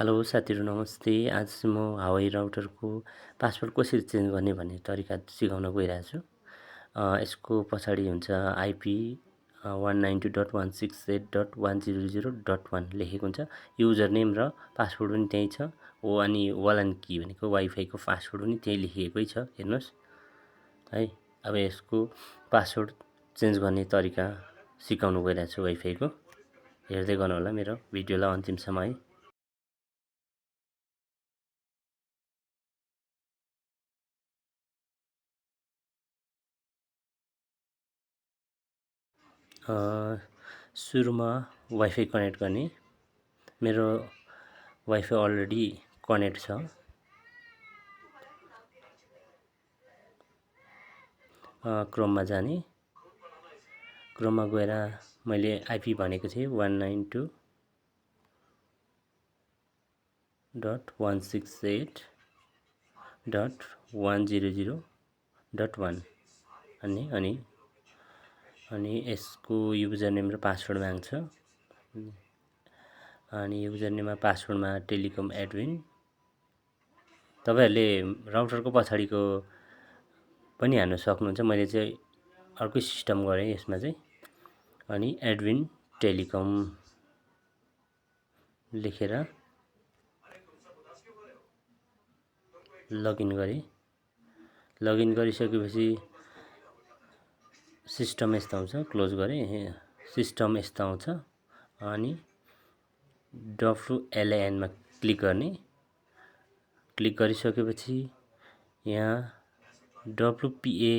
Hello साथीहरू नमस्ते। आज म हावाई राउटरको पासवर्ड कसरी चेन्ज गर्ने भन्ने तरिका सिकाउन गइरहेको छु। यसको पछाडि हुन्छ आइपी 192.168.100.1 लेखेको हुन्छ। युजर नेम र पासवर्ड पनि त्यही छ। अनि वालन की भनेको वाइफाईको पासवर्ड पनि त्यही लेखिएकै छ, हेर्नुहोस् है। अब यसको पासवर्ड चेन्ज गर्ने तरिका सिकाउन गइरहेको छु वाइफाईको। हेर्दै गर्नु होला मेरो भिडियोलाई अन्तिमसम्म है। सुरुमा वाइफाई कनेक्ट गर्ने। मेरो वाइफाई अलरेडी कनेक्ट छ। क्रोममा जाने। क्रोममा गएर मैले आइपी भनेको थिएँ 192.168.100.1 अनि यसको युजर नेम र पासवर्ड माग्छ। अनि युजर नेममा पासवर्डमा टेलिकम एडमिन। तपाईहरुले राउटरको पछाडिको पनि हाल्न सक्नुहुन्छ। मैले चाहिँ अर्कै सिस्टम गरेँ यसमा चाहिँ। अनि एडमिन टेलिकम लेखेर लगइन गरेँ। लगइन गरिसकेपछि सिस्टम यस्तो आउँछ। क्लोज गरेँ। सिस्टम यस्तो आउँछ। अनि WLAN मा क्लिक गर्ने। क्लिक गरिसकेपछि यहाँ WPA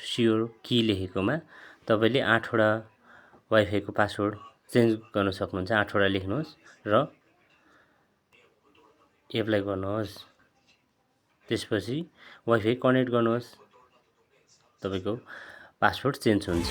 स्योर की लेखेकोमा तपाईले 8 वटा वाइफाईको पासवर्ड चेन्ज गर्न सक्नुहुन्छ। 8 वटा लेख्नुहोस् र एप्लाई गर्नुहोस्। त्यसपछि वाइफाई कनेक्ट गर्नुहोस्। तपाईको पासवर्ड चेन्ज हुन्छ।